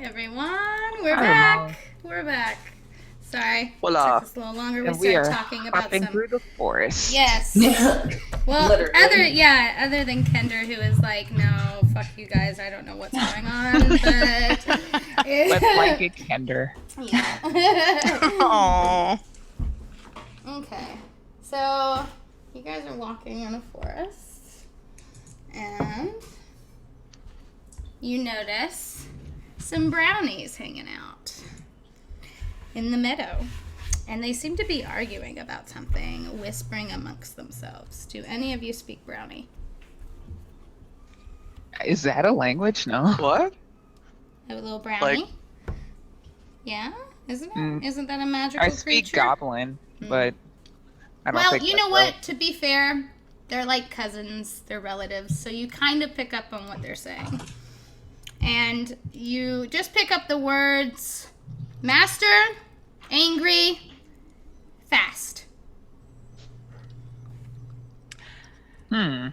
Everyone, we're Hello. back. We're back. Sorry, Voila. took us a little longer. We And we started are talking about hopping some. through the forest. Yes. Well, Literally. other than Kender, who is like, no, fuck you guys, I don't know what's going on, but Let's like it, Kender. yeah. Aww. Okay, so you guys are walking in a forest, and you notice some brownies hanging out in the meadow. And they seem to be arguing about something, whispering amongst themselves. Do any of you speak brownie? Is that a language? No. What? A little brownie? Like- Yeah? Isn't it? Mm. Isn't that a magical I speak creature? goblin, but I don't Well, think you that's know right. what? To be fair, they're like cousins, they're relatives, so you kind of pick up on what they're saying. And you just pick up the words master, angry, fast. Hmm.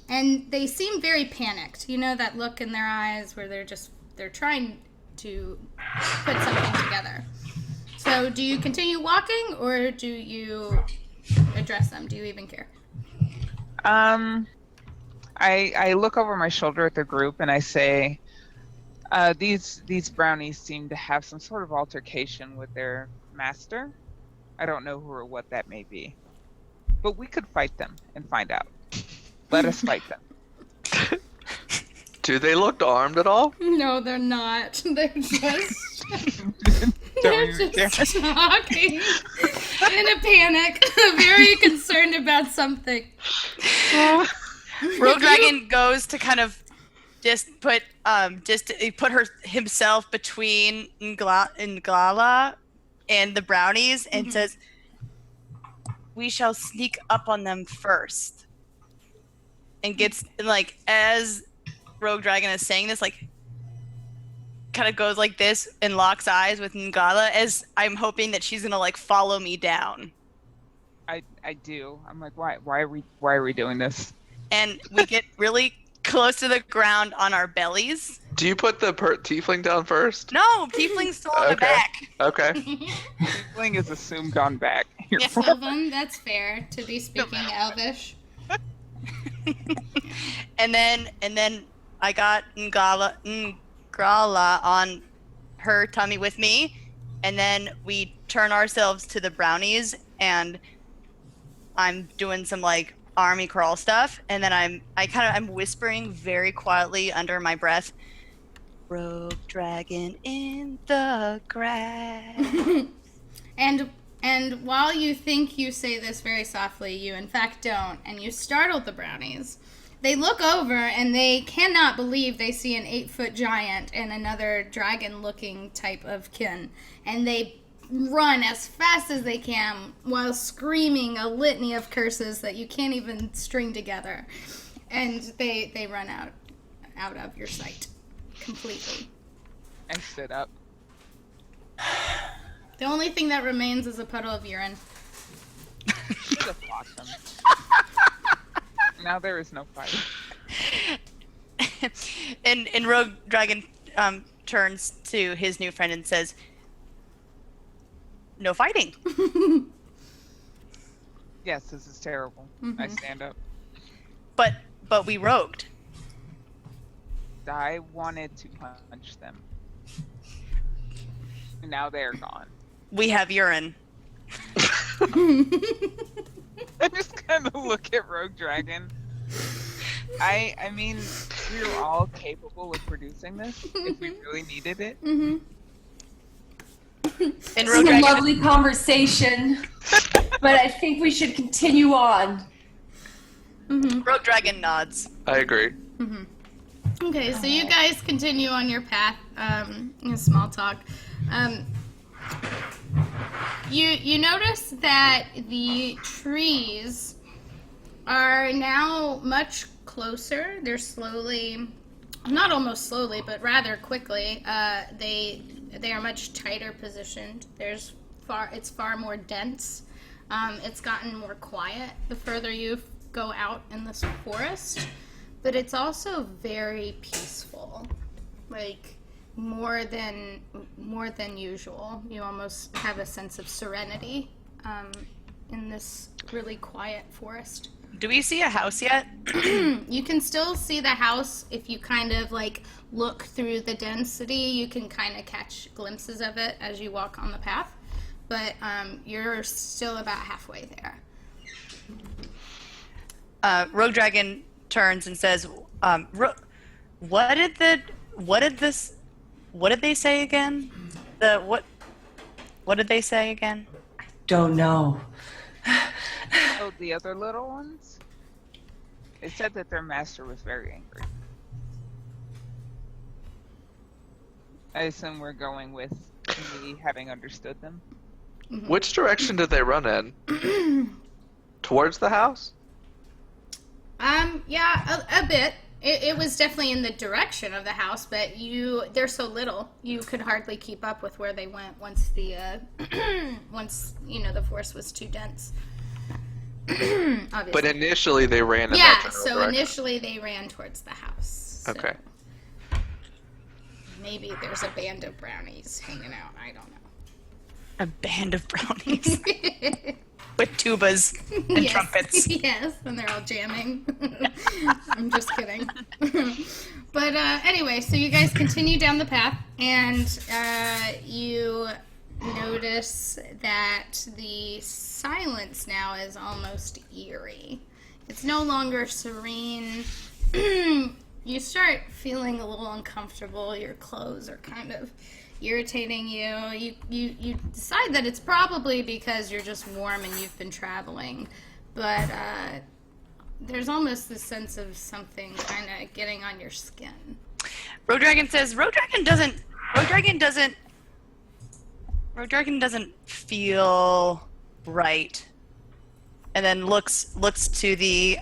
And they seem very panicked. You know that look in their eyes where they're trying to put something together. So do you continue walking or do you address them? Do you even care? I look over my shoulder at the group and I say, these brownies seem to have some sort of altercation with their master. I don't know who or what that may be, but we could fight them and find out. Let us fight them. Do they look armed at all? No, they're not. They're just Don't even care. talking in a panic, very concerned about something. Rogue Dragon goes to kind of just put himself between Nglala and the brownies and says, "We shall sneak up on them first." And gets like as Rogue Dragon is saying this, like kind of goes like this and locks eyes with Nglala as I'm hoping that she's gonna like follow me down. I do. I'm like, why are we doing this? And we get really close to the ground on our bellies. Do you put the tiefling down first? No, Tiefling's still on the Okay. back. Okay. Tiefling is assumed gone back. Here Yeah. for- Sylvan, that's fair to be speaking Elvish. And then I got Nglala on her tummy with me, and then we turn ourselves to the brownies, and I'm doing some like army crawl stuff, and then I'm whispering very quietly under my breath, "Rogue dragon in the grass." And while you think you say this very softly, you in fact don't, and you startled the brownies. They look over and they cannot believe they see an 8-foot giant and another dragon-looking type of kin, and they run as fast as they can while screaming a litany of curses that you can't even string together, and they run out of your sight completely. I stood up. The only thing that remains is a puddle of urine. Should have fought them. Now there is no fight. and Rogue Dragon turns to his new friend and says, "No fighting." Yes, this is terrible. I stand up. But we rogued. I wanted to punch them. And now they're gone. We have urine. I just kind of look at Rogue Dragon. I mean, we're all capable of producing this if we really needed it. Mm-hmm. And This Rogue is a Dragon lovely conversation, but I think we should continue on. Rogue Dragon nods. I agree. Okay, so you guys continue on your path. In small talk. You notice that the trees are now much closer. They're slowly, not almost slowly, but rather quickly. They are much tighter positioned. It's far more dense. It's gotten more quiet the further you go out in this forest, but it's also very peaceful. Like, more than usual. You almost have a sense of serenity in this really quiet forest. Do we see a house yet? You can still see the house if you kind of like look through the density. You can kind of catch glimpses of it as you walk on the path, but you're still about halfway there. Rogue Dragon turns and says, what did they say again? What did they say again? Don't know. Oh, the other little ones? They said that their master was very angry. I assume we're going with me having understood them. Mm-hmm. Which direction did they run in? Towards the house? Yeah, a bit. It was definitely in the direction of the house, but they're so little, you could hardly keep up with where they went once the the forest was too dense. Obviously. But initially they ran in that general direction. Initially they ran towards the house. So Okay. maybe there's a band of brownies hanging out. I don't know. A band of brownies with tubas and Yes. trumpets. Yes, and they're all jamming. I'm just kidding. But anyway, so you guys continue down the path, and you notice that the silence now is almost eerie. It's no longer serene. You start feeling a little uncomfortable. Your clothes are kind of irritating you. You decide that it's probably because you're just warm and you've been traveling, but there's almost this sense of something kind of getting on your skin. Rogue Dragon says, Rogue Dragon doesn't feel right, and then looks to the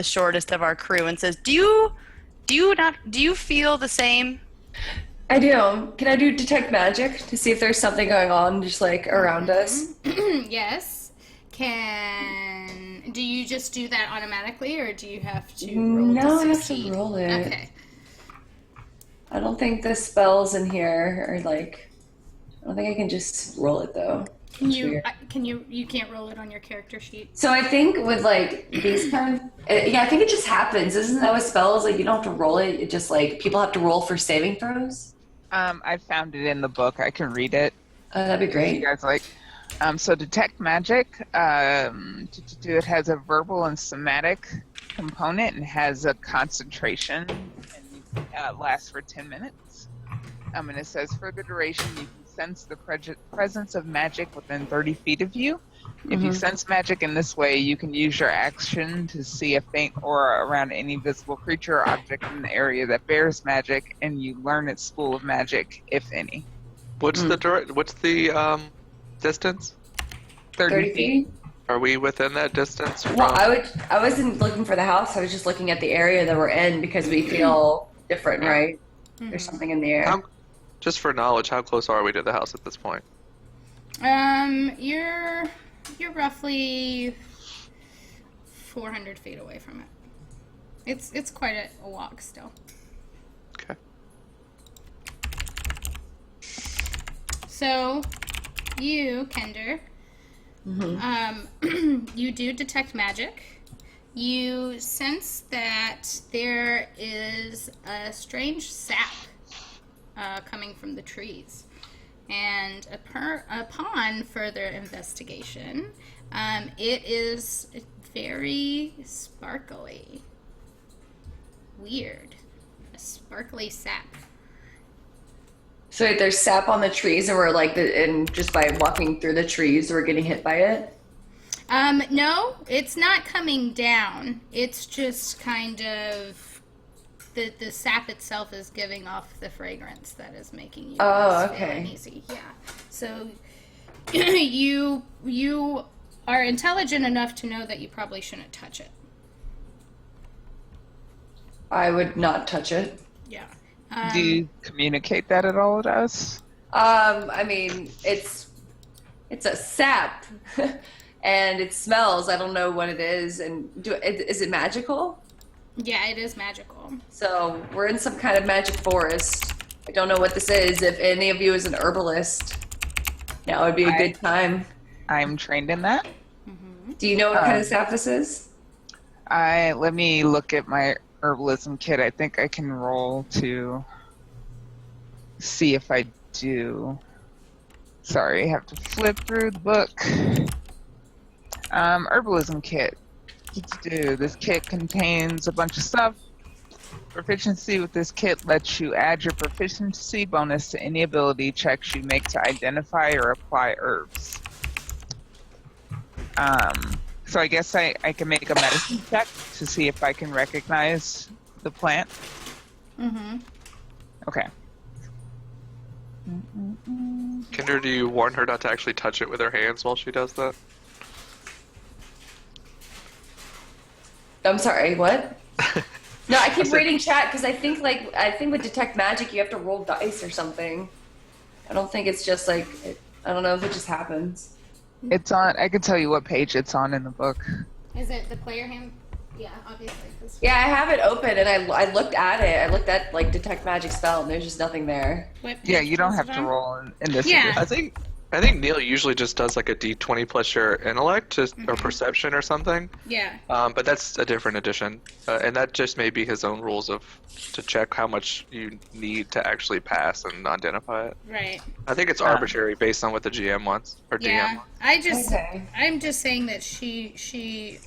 shortest of our crew and says, do you feel the same? I do. Can I do detect magic to see if there's something going on just like around us? Yes. Do you just do that automatically, or do you have to roll No, to I have succeed? to roll it. Okay. I don't think the spells in here are like. I don't think I can just roll it though. Can It's you? weird. You can't roll it on your character sheet. So I think with like these kind of I think it just happens. Isn't that with spells? Like you don't have to roll it. It just like people have to roll for saving throws. I found it in the book. I can read it. That'd be If great. you guys like. So detect magic. It has a verbal and somatic component and has a concentration and lasts for 10 minutes. And it says for the duration you can sense the presence of magic within 30 feet of you. If you sense magic in this way, you can use your action to see a faint aura around any visible creature or object in the area that bears magic, and you learn its school of magic, if any. What's the distance? 30 feet. Are we within that distance? Well, I wasn't looking for the house. I was just looking at the area that we're in because we feel different, right? There's something in the air. Just for knowledge, how close are we to the house at this point? You're roughly 400 feet away from it. It's quite a walk still. Okay. So, you, Kender, you do detect magic. You sense that there is a strange sap coming from the trees. And upon further investigation, it is very sparkly. Weird. A sparkly sap. So there's sap on the trees, and we're like, and just by walking through the trees, we're getting hit by it. No, it's not coming down. It's just kind of the sap itself is giving off the fragrance that is making you feel uneasy. Yeah. So you are intelligent enough to know that you probably shouldn't touch it. I would not touch it. Yeah. Do you communicate that at all to us? I mean, it's a sap, and it smells. I don't know what it is. And is it magical? Yeah, it is magical. So we're in some kind of magic forest. I don't know what this is. If any of you is an herbalist, now would be a good time. I'm trained in that. Do you know what kind of sap this is? Let me look at my herbalism kit. I think I can roll to see if I do. Sorry, I have to flip through the book. Herbalism kit. This kit contains a bunch of stuff. Proficiency with this kit lets you add your proficiency bonus to any ability checks you make to identify or apply herbs. So I guess I can make a medicine check to see if I can recognize the plant. Mm-hmm. Okay. Kinder, do you warn her not to actually touch it with her hands while she does that? I'm sorry, what? No, I keep reading chat because I think with detect magic you have to roll dice or something. I don't think it's just I don't know if it just happens. It's on. I can tell you what page it's on in the book. Is it the player hand? Yeah, obviously. Yeah, I have it open and I looked at it. I looked at detect magic spell and there's just nothing there. Yeah, you don't have to roll in this. Yeah. I think Neil usually just does like a D20 plus your intellect or perception or something. Yeah. But that's a different edition, and that just may be his own rules to check how much you need to actually pass and identify it. Right. I think it's arbitrary based on what the GM wants or DM Yeah. wants. I'm just saying that she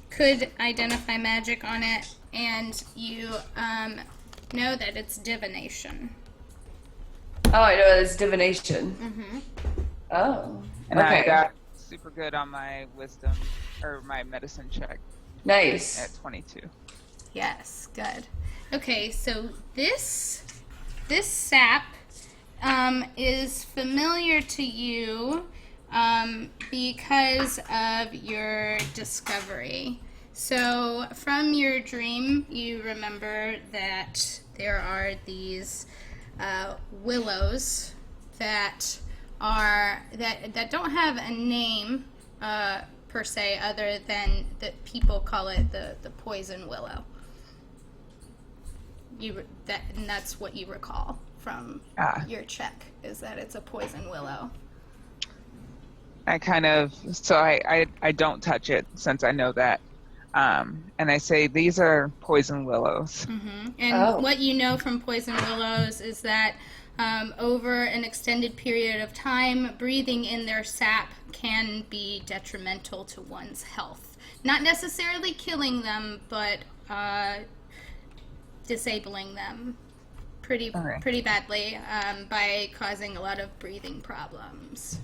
could identify magic on it, and you know that it's divination. Oh, I know it's divination. Mm-hmm. Oh, And okay. I got super good on my wisdom or my medicine check Nice. at 22. Yes, good. Okay, so this sap is familiar to you because of your discovery. So from your dream, you remember that there are these willows that don't have a name per se, other than that people call it the poison willow. And that's what you recall from your check, is that it's a poison willow. I don't touch it since I know that. And I say these are poison willows. Mm-hmm. And what you know from poison willows is that over an extended period of time, breathing in their sap can be detrimental to one's health. Not necessarily killing them, but disabling them pretty badly by causing a lot of breathing problems,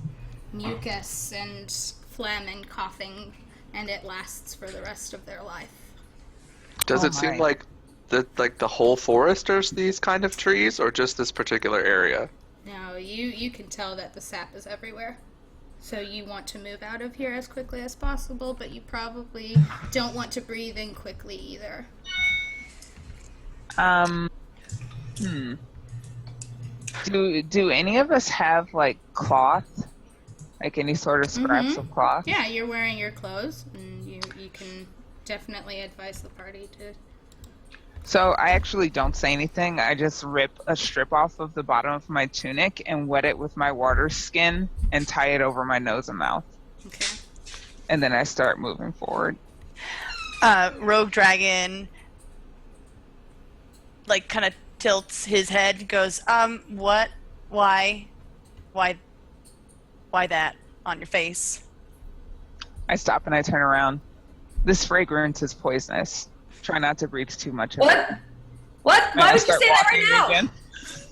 mucus and phlegm and coughing, and it lasts for the rest of their life. Does it seem like the whole forest are these kind of trees, or just this particular area? No, you can tell that the sap is everywhere. So you want to move out of here as quickly as possible, but you probably don't want to breathe in quickly either. Do any of us have like cloth? Like any sort of scraps of cloth? Yeah, you're wearing your clothes, and you can definitely advise the party to. So I actually don't say anything. I just rip a strip off of the bottom of my tunic and wet it with my water skin and tie it over my nose and mouth. Okay. And then I start moving forward. Rogue Dragon kind of tilts his head and goes, what? Why that on your face? I stop and I turn around. This fragrance is poisonous. Try not to breathe too much of it. What? Why would you say that right now? Again.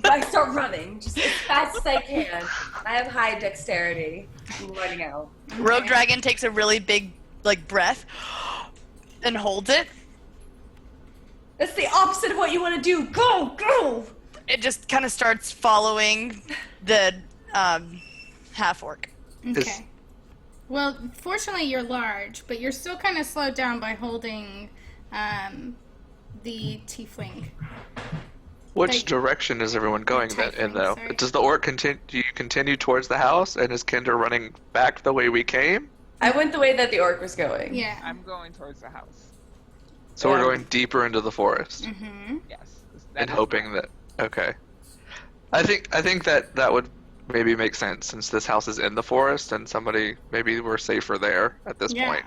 I start running just as fast as I can. I have high dexterity. I'm running out. Rogue Dragon takes a really big breath and holds it. That's the opposite of what you want to do. Go! It just kind of starts following the half-orc. Okay. Well, fortunately you're large, but you're still kind of slowed down by holding the tiefling. Which direction is everyone going in, though? Sorry. Does the orc continue? Do you continue towards the house, and is Kinder running back the way we came? I went the way that the orc was going. Yeah. I'm going towards the house. So we're going deeper into the forest Mm-hmm. Yes. and hoping that. Okay. I think that would maybe make sense since this house is in the forest and maybe we're safer there at this point.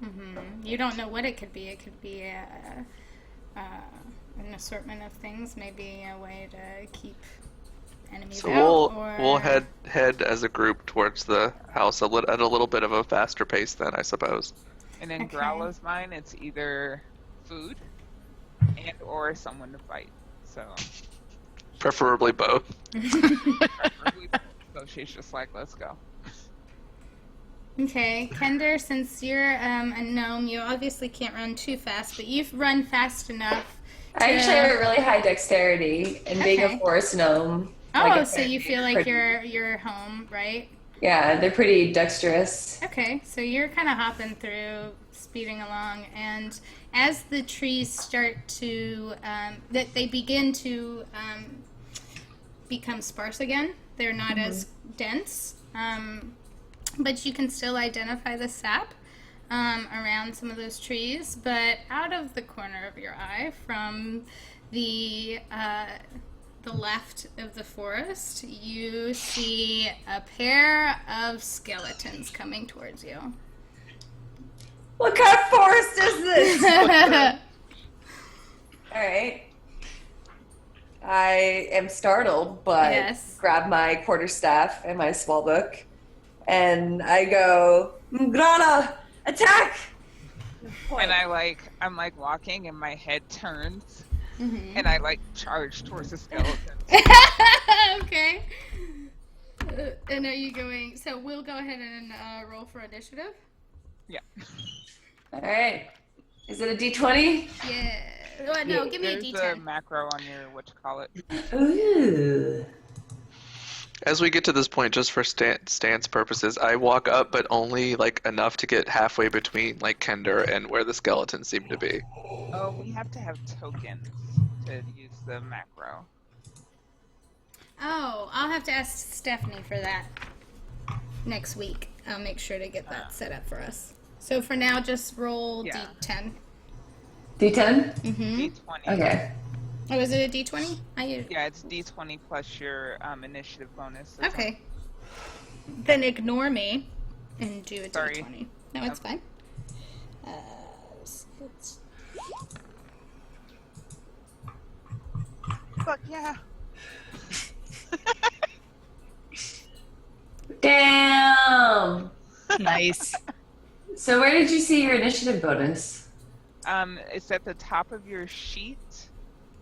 Mm-hmm. You don't know what it could be. It could be an assortment of things. Maybe a way to keep enemies So out. we'll head as a group towards the house at a little bit of a faster pace then, I suppose. And in Okay. Growla's mind, it's either food and or someone to fight. So Preferably both. preferably both. So she's just like, let's go. Okay, Kender, since you're a gnome, you obviously can't run too fast, but you've run fast enough. I actually have a really high dexterity, and being Okay. a forest gnome. Oh, like, so you feel like pretty- you're home, right? Yeah, they're pretty dexterous. Okay, so you're kind of hopping through, speeding along, and as the trees start to, they begin to become sparse again. They're not as dense, but you can still identify the sap around some of those trees. But out of the corner of your eye, from the left of the forest, you see a pair of skeletons coming towards you. What kind of forest is this? All right. I am startled, but Yes. grab my quarterstaff and my small book, and I go, Grana, attack! And I'm like walking, and my head turns, Mhm. and I like charge towards the skeleton. Okay. And are you going? So we'll go ahead and roll for initiative. Yeah. All right. Is it a D20? Yeah. Well, no, give me a There's D10. a macro on your whatchamacallit. Ooh. As we get to this point, just for stance purposes, I walk up, but only like enough to get halfway between like Kender and where the skeletons seem to be. Oh, we have to have tokens to use the macro. Oh, I'll have to ask Stephanie for that next week. I'll make sure to get that set up for us. So for now, just roll Yeah. D10. D10? Mm-hmm. D20. Okay. Oh, is it a D20? Yeah, it's D20 plus your initiative bonus. or Okay. Then ignore me and do a Sorry. D20. No, it's fine. It's- something. Fuck yeah. Damn! Nice. So where did you see your initiative bonus? It's at the top of your sheet.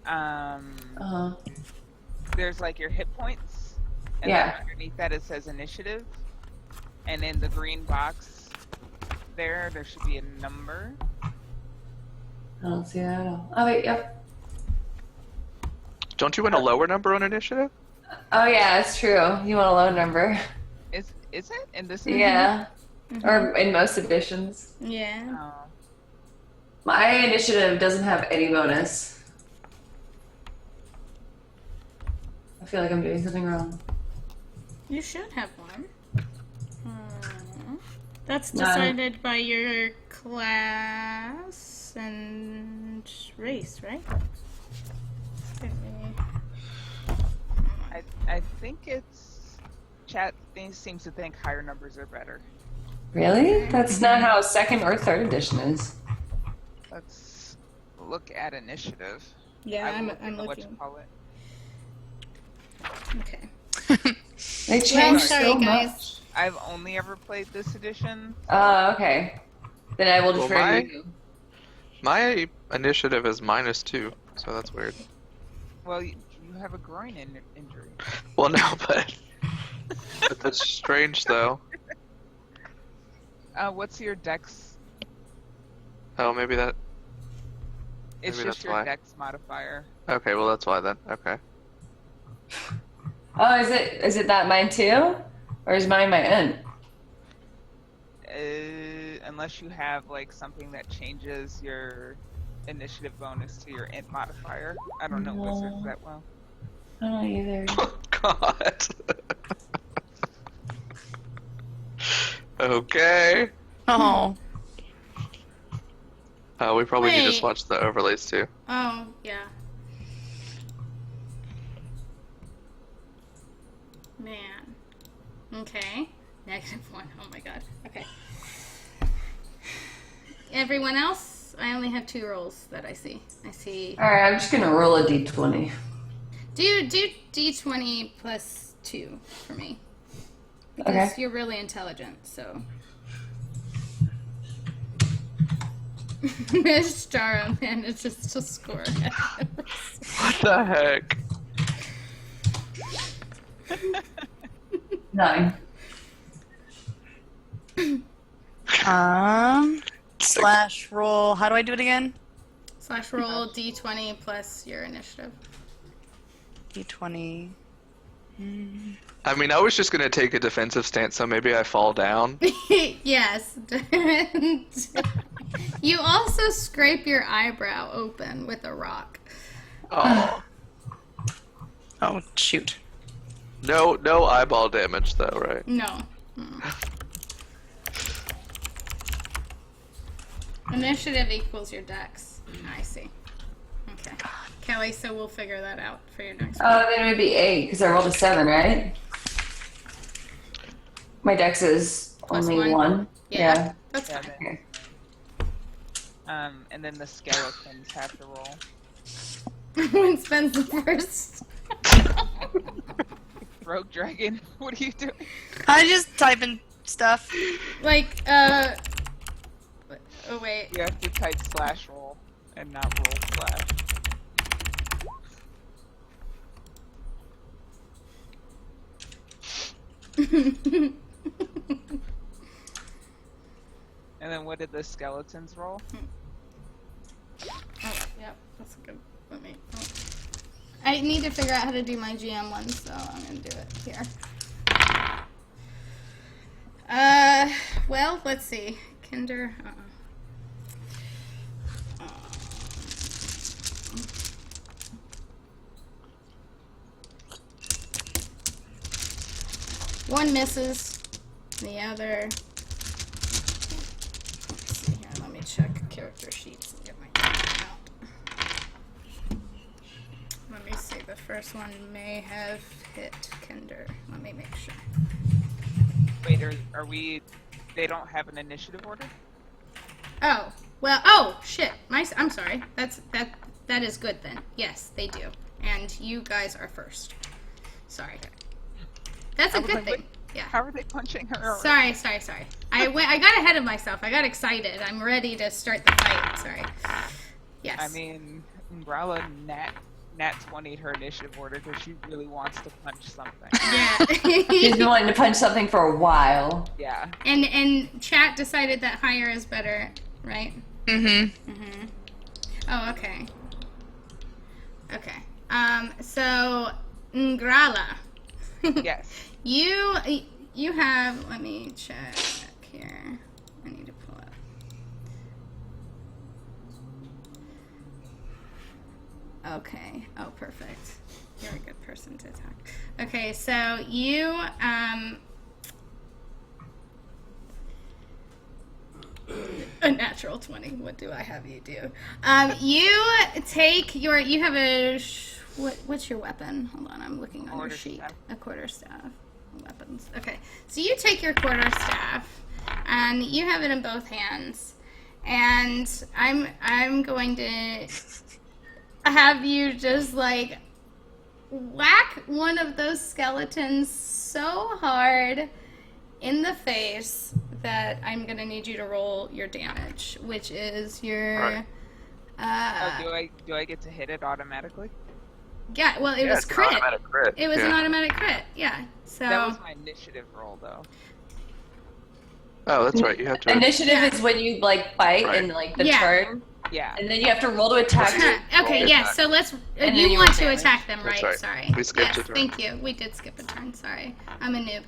Uh-huh. There's like your hit points, and Yeah. then underneath that it says initiative, and in the green box there should be a number. I don't see that at all. Oh, wait, yep. Don't you want a lower number on initiative? Oh, yeah, it's true. You want a low number. Is it in this? Yeah. Mhm. Or in most editions. Yeah. Oh. My initiative doesn't have any bonus. I feel like I'm doing something wrong. You should have one. That's No. decided by your class and race, right? Let me- I think it's chat seems to think higher numbers are better. Really? That's not how second or third edition is. Let's look at initiative. Yeah, I will I'm look at looking. whatchamacallit. Okay. They Well, changed sorry, so guys. much. I've only ever played this edition. Oh, okay. Then I will Well, defer to you. My initiative is -2, so that's weird. Well, you have a groin injury. Well, no, but that's strange though. What's your dex? Oh, maybe that. It's Maybe just that's your why. dex modifier. Okay, well that's why then. Okay. Oh, is it that mine too? Or is mine my int? Unless you have like something that changes your initiative bonus to your int modifier. I don't know wizards that well. I don't know either. Oh God. Okay. Oh. We probably need to Wait. just watch the overlays too. Oh, yeah. Man. Okay. -1. Oh my god. Okay. Everyone else? I only have 2 rolls that I see. I see. Alright, I'm just gonna roll a d20. Do D20 plus 2 for me. Because Okay. you're really intelligent, so. Miss Jara manages to score. What the heck? 9. Slash roll. How do I do it again? / roll D20 plus your initiative. D20. I mean, I was just gonna take a defensive stance, so maybe I fall down. Yes. You also scrape your eyebrow open with a rock. Oh. Oh, shoot. No eyeball damage though, right? No. Initiative equals your dex. I see. Okay. Kelly, so we'll figure that out for your next one. Oh, then it would be 8, because I rolled a 7, right? My dex is Plus only 1. Yeah. That's Yeah, fine. Okay. and then the skeletons have to roll. When spends the first. Rogue Dragon, what are you doing? I just type in stuff. Like, oh wait. You have to type /roll and not roll /. And then what did the skeletons roll? Oh, yep, that's good. Let me. Oh. I need to figure out how to do my GM one, so I'm gonna do it here. Well, let's see. Kinder. One misses. The other. Let's see here. Let me check character sheets and get my name out. Let me see. The first one may have hit Kinder. Let me make sure. Wait, are we... They don't have an initiative order? Oh, well, oh, shit. I'm sorry. That is good then. Yes, they do. And you guys are first. Sorry. That's a I was good like, thing. wait, Yeah. How are they punching her? Sorry. I got ahead of myself. I got excited. I'm ready to start the fight. Sorry. Yes. I mean, Umbrella nat 20'd her initiative order because she really wants to punch something. Yeah. She's been wanting to punch something for a while. Yeah. And chat decided that higher is better, right? Mm-hmm. Mm-hmm. Oh, okay. Okay. So Ngrala. Yes. You have, let me check here. I need to pull up. Okay. Oh, perfect. You're a good person to attack. Okay, so you, a natural 20. What do I have you do? You take your, you have a, what's your weapon? Hold on, I'm looking on your sheet. Quarterstaff. A quarterstaff. Weapons. Okay, so you take your quarterstaff, and you have it in both hands, and I'm going to have you just like whack one of those skeletons so hard in the face that I'm gonna need you to roll your damage, which is your. Right. Do I get to hit it automatically? Yeah, well, it was it's an crit. automatic crit. It was Yeah. an automatic crit. Yeah. So. That was my initiative roll, though. Oh, that's right. You have to. Initiative Yeah. is when you like fight Right. and like the Yeah. turn, Yeah. and then you have to roll to attack. Okay, roll yes. attack. So let's. And then You you want roll to damage. attack them, That's right? right. Sorry. We skipped yes, a turn. Thank you. We did skip a turn. Sorry, I'm a noob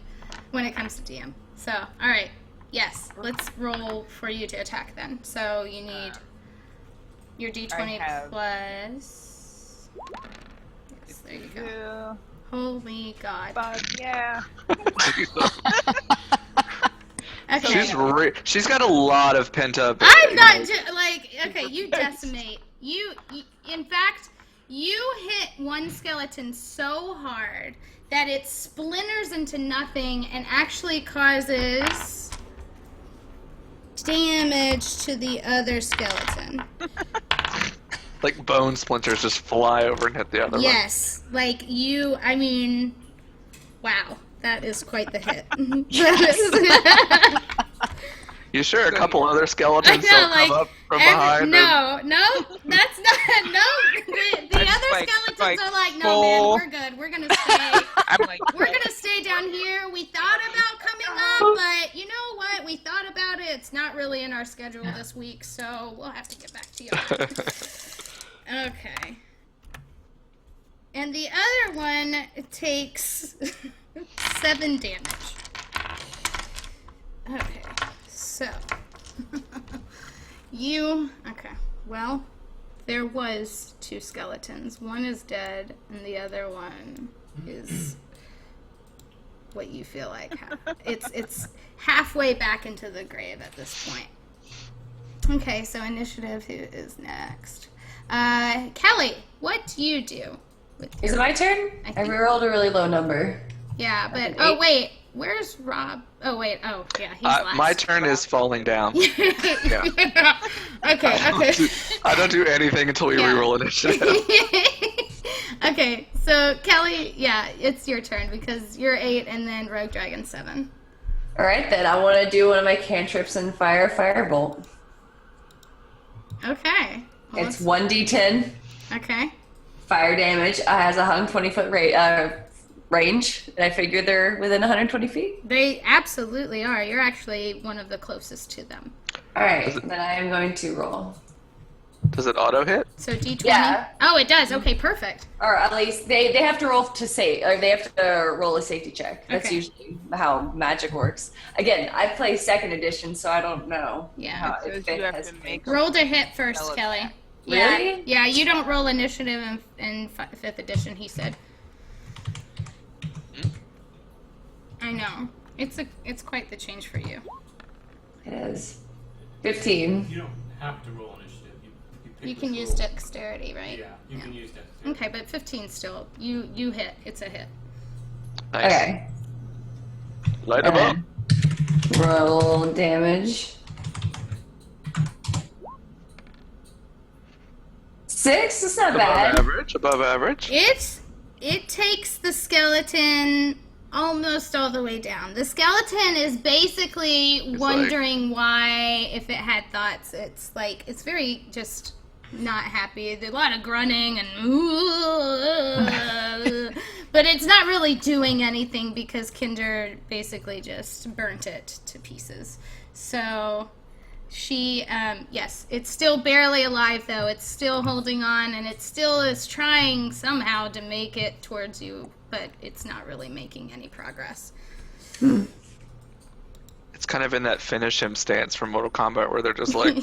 when it comes to DM. So, all right. Yes, let's roll for you to attack then. So you need your D20 I have- plus. Yes, there you go. Yeah. Holy God. But yeah. Okay. She's got a lot of pent up. I'm not like okay, you decimate. In fact, you hit one skeleton so hard that it splinters into nothing and actually causes damage to the other skeleton. Like bone splinters just fly over and hit the other one. Yes, like wow, that is quite the hit. You sure a couple other skeletons don't come up from behind? No, that's not. No, the other skeletons are like, no, man, we're good. We're gonna stay. We're gonna stay down here. We thought about coming up, but you know what? We thought about it. It's not really in our schedule this week, so we'll have to get back to you. Okay. And the other one takes 7 damage. Okay. So, okay, well, there was 2 skeletons. One is dead, and the other one is what you feel like. It's halfway back into the grave at this point. Okay, so initiative, who is next? Kelly, what do you do? Is it my turn? I rerolled a really low number. Yeah, but, oh, wait. Where's Rob? Oh, wait. Oh, yeah, he's last. My turn is falling down. Yeah. Okay. I don't do anything until we reroll initiative. Okay, so Kelly, yeah, it's your turn because you're 8 and then Rogue Dragon 7. Alright, then I want to do one of my cantrips and fire Firebolt. Okay. Well, it's 1d10. Okay. Fire damage. It has a 120-foot range, and I figured they're within 120 feet. They absolutely are. You're actually one of the closest to them. Alright, then I am going to roll. Does it auto hit? So D20? Yeah. Oh, it does. Okay, perfect. Or at least they have to roll to save, or they have to roll a safety check. That's Okay. usually how magic works. Again, I play 2nd edition, so I don't know. Yeah. how It if says you it have has to make Roll to hit first, Tell us Kelly. that. Yeah. Really? Yeah, you don't roll initiative in 5th edition, he said. I know. It's quite the change for you. It is. 15. You don't have to roll initiative. You pick You the can use roll. dexterity, right? Yeah, you can use dexterity. Okay, but 15 still. You hit. It's a hit. Nice. Okay. Light them up. Roll damage. 6? It's not bad. Above average. It takes the skeleton almost all the way down. The skeleton is basically wondering why, if it had thoughts, it's very just not happy. There's a lot of grunting and but it's not really doing anything because Kinder basically just burnt it to pieces. So she, yes, it's still barely alive though. It's still holding on and it still is trying somehow to make it towards you, but it's not really making any progress. It's kind of in that finish him stance from Mortal Kombat where they're just like,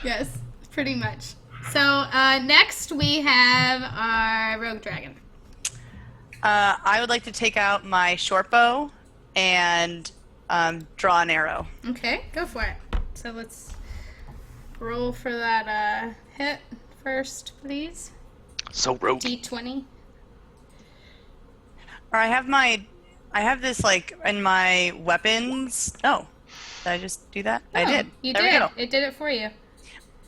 Yes, pretty much. So next we have our Rogue Dragon. I would like to take out my short bow and draw an arrow. Okay, go for it. So let's roll for that hit first, please. so rogue. D20. Or I have this like in my weapons. Oh, did I just do that? I Oh, did. You There did. we go. It did it for you.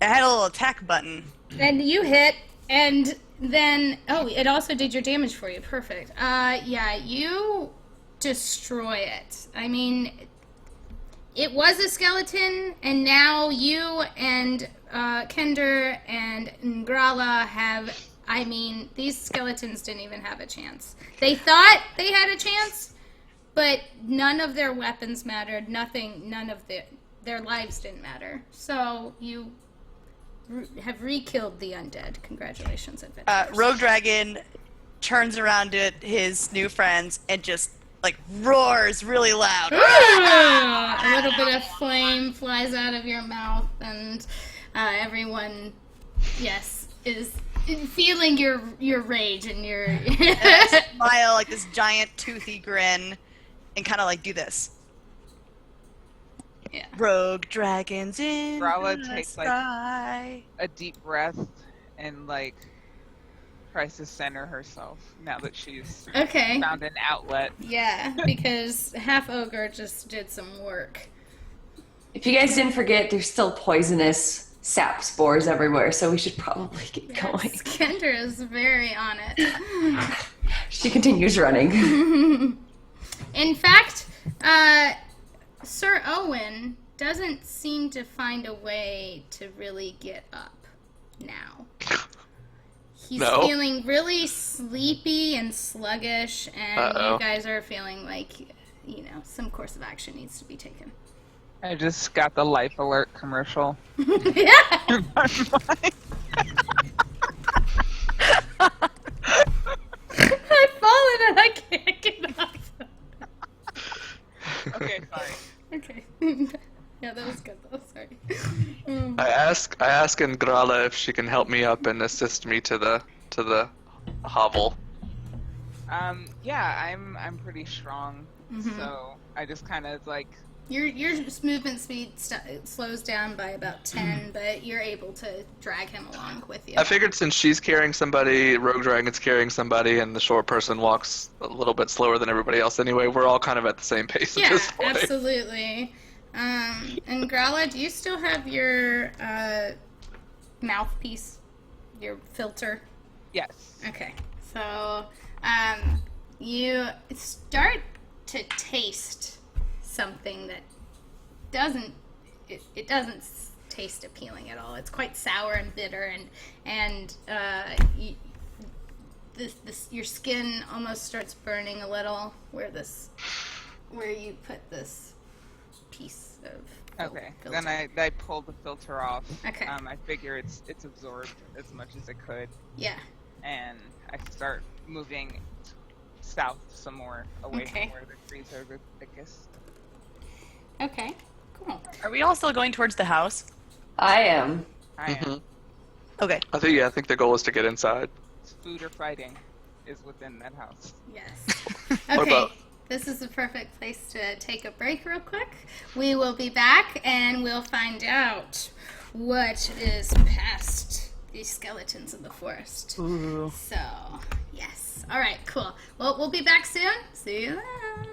I had a little attack button. And you hit, and then it also did your damage for you. Perfect. Yeah, you destroy it. I mean, it was a skeleton, and now you and Kender and Ngrala have. I mean, these skeletons didn't even have a chance. They thought they had a chance, but none of their weapons mattered. None of their lives didn't matter. So you have re-killed the undead. Congratulations, adventurers. Rogue Dragon turns around to his new friends and just like roars really loud. A little bit of flame flies out of your mouth, and everyone, yes, is feeling your rage and your. And I smile like this giant toothy grin, and kind of like do this. Yeah. Rogue dragons in Grala the takes sky. a deep breath and tries to center herself now that she's Okay. found an outlet. Yeah, because half ogre just did some work. If you guys didn't forget, there's still poisonous sap spores everywhere, so we should probably get going. Kendra is very on it. She continues running. In fact, Sir Owen doesn't seem to find a way to really get up now. He's No? feeling really sleepy and sluggish, and Uh-oh. you guys are feeling like, some course of action needs to be taken. I just got the life alert commercial. Yeah! in my mind. I've fallen and I can't get up. Okay, sorry. Okay. Yeah, that was good though. Sorry. I ask Ngrala if she can help me up and assist me to the hovel. Yeah, I'm pretty strong, so I just kind of Your movement speed slows down by about 10, but you're able to drag him along with you. I figured since she's carrying somebody, Rogue Dragon's carrying somebody, and the short person walks a little bit slower than everybody else anyway, we're all kind of at the same pace at Yeah, this point. absolutely. And Grala, do you still have your mouthpiece, your filter? yes. Okay, so you start to taste something that doesn't taste appealing at all. It's quite sour and bitter, and your skin almost starts burning a little where you put this piece of Okay. filter. Then I pull the filter off. Okay. I figure it's absorbed as much as it could, Yeah. and I start moving south some more, away Okay. from where the trees are the thickest. Okay. Cool. Are we all still going towards the house? I am. I am. Mhm. Okay. I think the goal is to get inside. Food or fighting is within that house. Yes. What Okay. about- This is the perfect place to take a break real quick. We will be back and we'll find out what is past the skeletons of the forest. Ooh. So, yes. All right, cool. Well, we'll be back soon. See you then.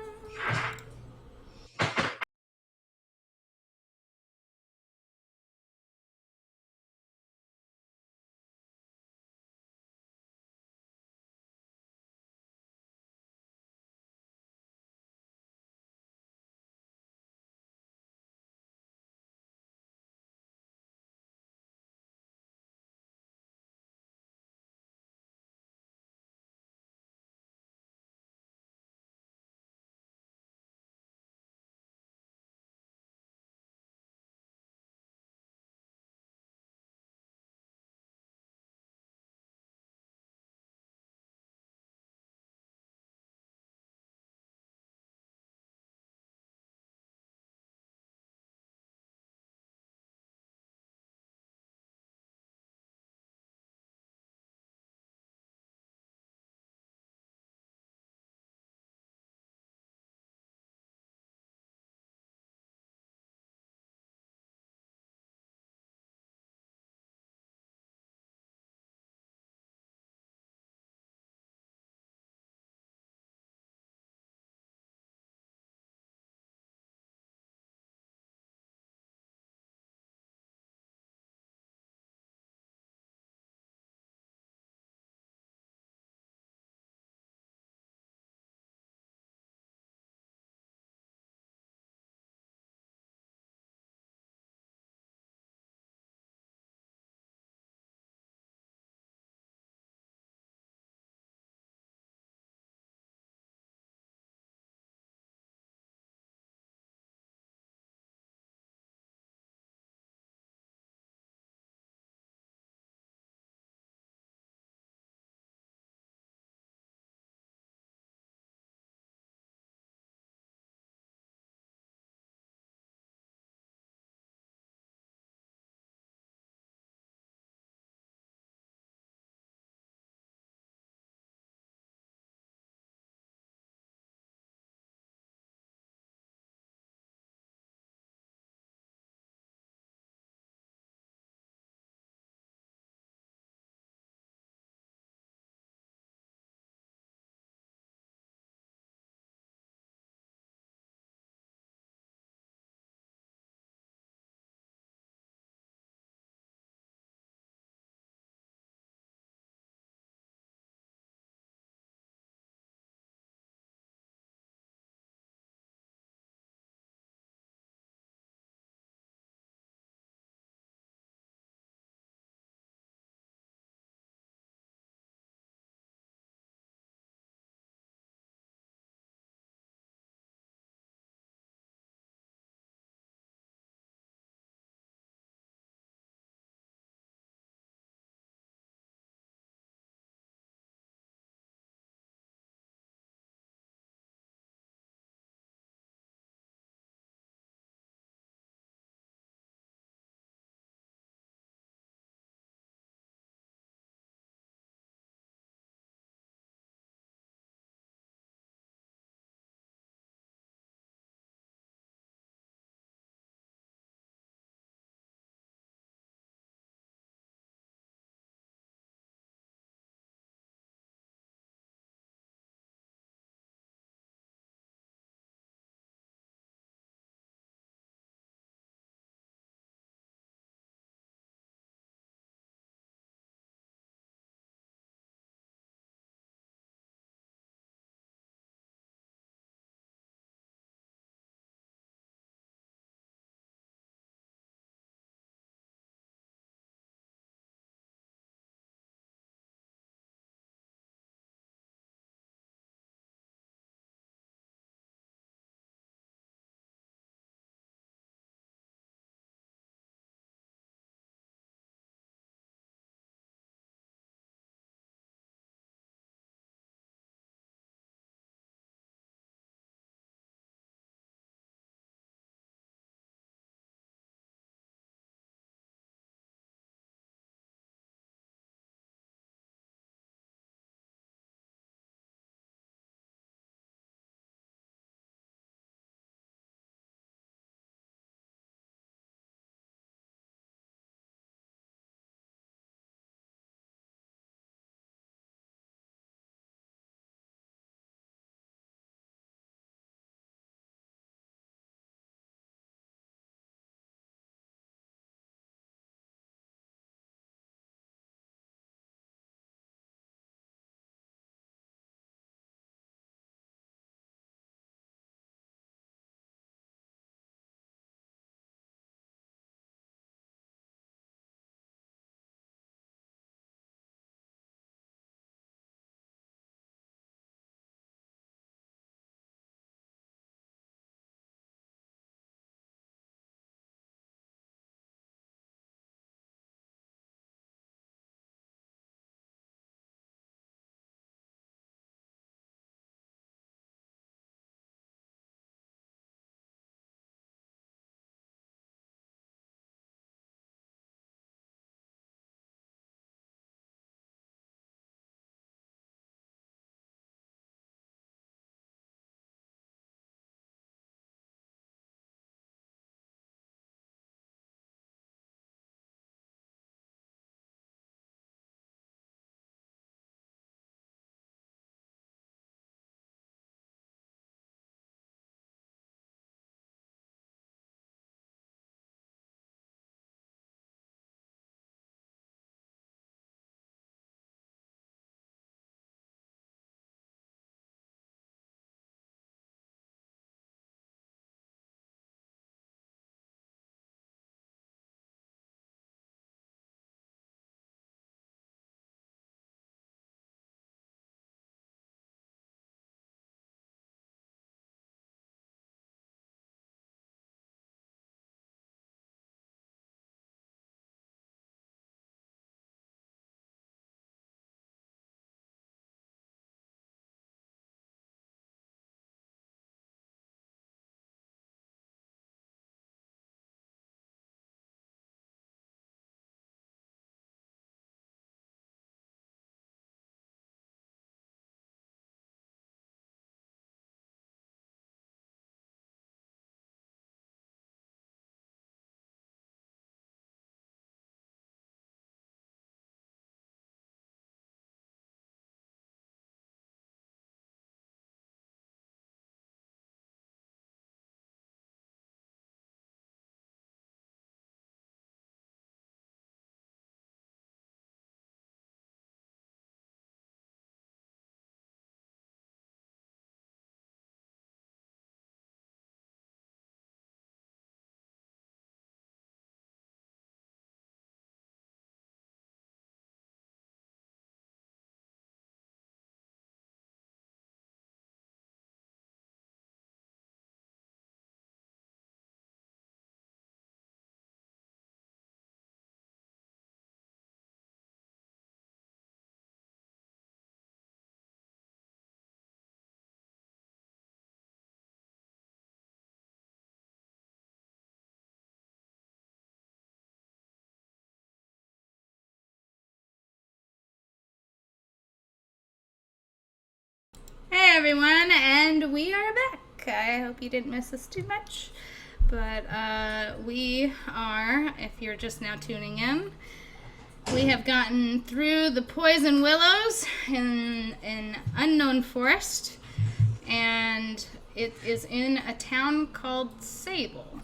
Hey everyone, and we are back. I hope you didn't miss us too much. But we are, if you're just now tuning in, we have gotten through the poison willows in an unknown forest, and it is in a town called Sable.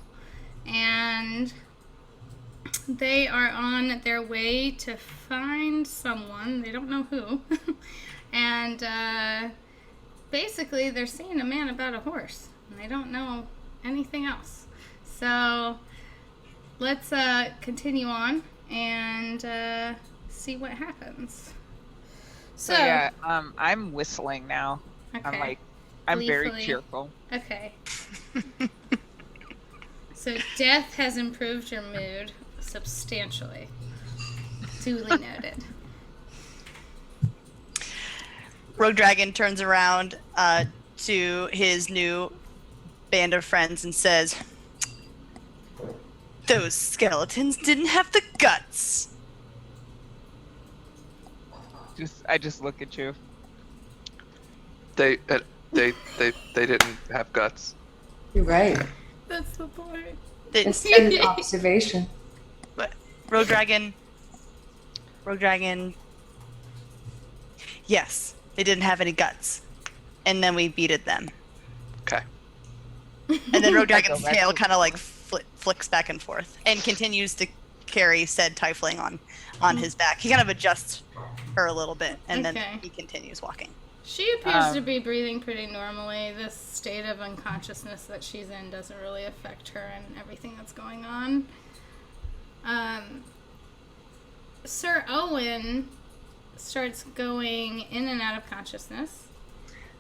And they are on their way to find someone. They don't know who. And basically they're seeing a man about a horse, and they don't know anything else. So let's continue on and see what happens. So yeah, I'm whistling now. okay. I'm very Gleefully. cheerful. Okay. So death has improved your mood substantially. Duly noted. Rogue Dragon turns around to his new band of friends and says, "Those skeletons didn't have the guts." I just look at you. They didn't have guts. You're right. That's the point. It's an observation. Rogue Dragon. Yes, they didn't have any guts, and then we beated them. Okay. And then Rogue Dragon's back tail to- kind of like flicks back and forth, and continues to carry said tiefling on his back. He kind of adjusts her a little bit, and then Okay. he continues walking. She appears to be breathing pretty normally. This state of unconsciousness that she's in doesn't really affect her and everything that's going on. Sir Owen starts going in and out of consciousness,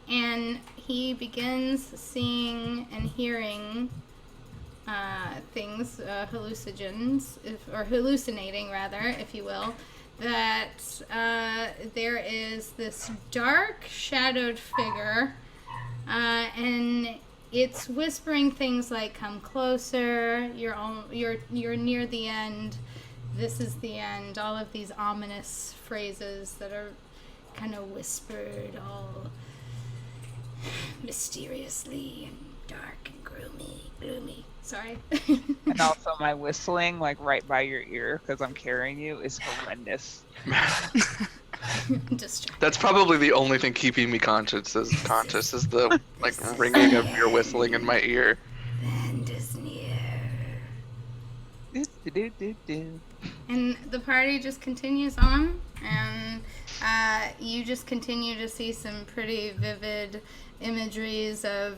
and he begins seeing and hearing things, hallucinating rather, if you will, that there is this dark shadowed figure, and it's whispering things like, "Come closer, you're near the end, this is the end," all of these ominous phrases that are kind of whispered all mysteriously and dark and gloomy. Sorry. And also my whistling, like right by your ear, because I'm carrying you, is horrendous. Distracted. That's probably the only thing keeping me conscious is the like ringing of your whistling in my ear. The end is near. Do-do-do-do-do. And the party just continues on, and you just continue to see some pretty vivid imageries of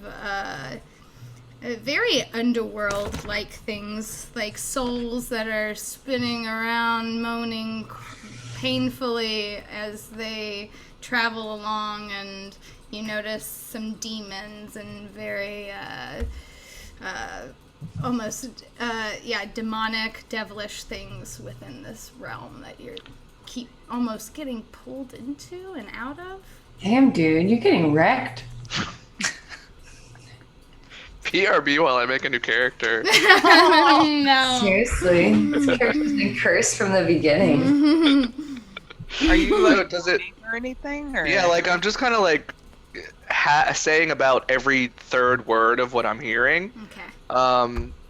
very underworld-like things, like souls that are spinning around, moaning painfully as they travel along, and you notice some demons and very almost demonic, devilish things within this realm that you're keep almost getting pulled into and out of. Damn, dude, you're getting wrecked. PRB while I make a new character. Oh, no. Seriously. This character's been cursed from the beginning. Are you So like does it? or anything? Or? Yeah, like I'm just kind of like saying about every third word of what I'm hearing. Okay.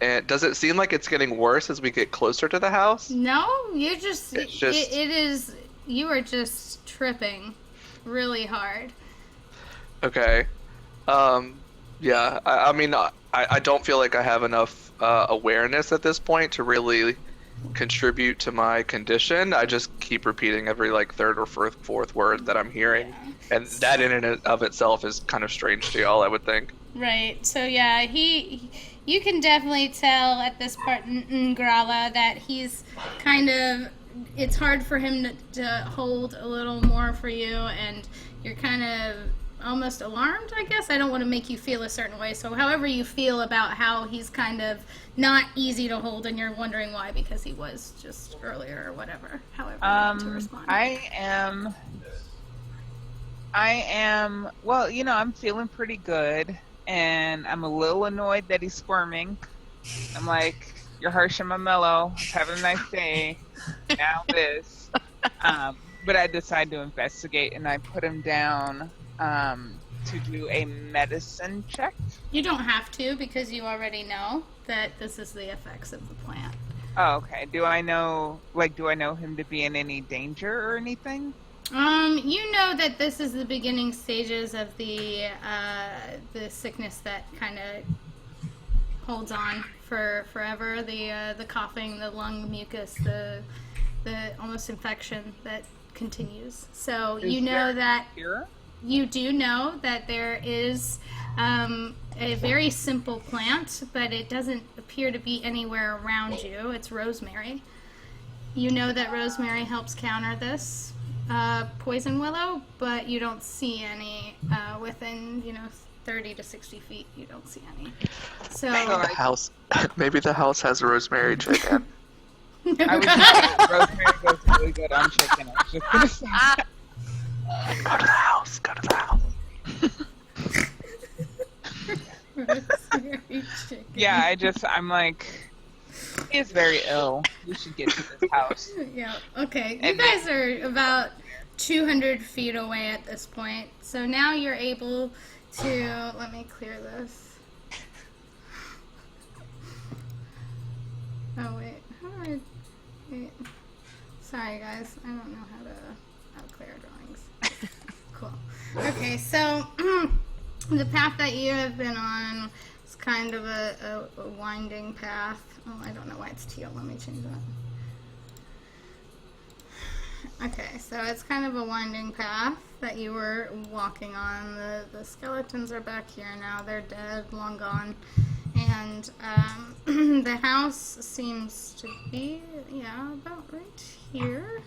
And does it seem like it's getting worse as we get closer to the house? No, you just, It's just- it is, you are just tripping really hard. Okay. Yeah, I mean, I don't feel like I have enough awareness at this point to really contribute to my condition. I just keep repeating every like third or fourth word that I'm hearing, and that in and of itself is kind of strange to y'all, I would think. Right. So yeah, you can definitely tell at this part in Grala that he's kind of, it's hard for him to hold a little more for you, and you're kind of almost alarmed, I guess. I don't want to make you feel a certain way. So however you feel about how he's kind of not easy to hold, and you're wondering why, because he was just earlier or whatever. However you want to respond. I am, well, you know, I'm feeling pretty good, and I'm a little annoyed that he's squirming. I'm like, you're harsh and my mellow. Have a nice day. Now this. But I decide to investigate, and I put him down to do a medicine check? You don't have to because you already know that this is the effects of the plant. Oh, okay. Do I know him to be in any danger or anything? You know that this is the beginning stages of the sickness that kind of holds on for forever. The coughing, the lung mucus, the almost infection that continues. So you know that Cure? you do know that there is a very simple plant, but it doesn't appear to be anywhere around you. It's rosemary. You know that rosemary helps counter this poison willow, but you don't see any within 30 to 60 feet. You don't see any. So Maybe the house has a rosemary chicken. I was just rosemary goes really good on chicken. I was just gonna say that. Go to the house. Go to the house. rosemary chicken. Yeah, I'm like, he is very ill. We should get to this house. Yeah, okay. You And guys are about 200 feet away at this point. So now you're able to... Let me clear this. Oh, wait. How do I... Wait. Sorry, guys. I don't know how to clear drawings. Cool. Okay, so the path that you have been on is kind of a winding path. Oh, I don't know why it's teal. Let me change that. Okay, so it's kind of a winding path that you were walking on. The skeletons are back here now. They're dead, long gone. And the house seems to be, about right here.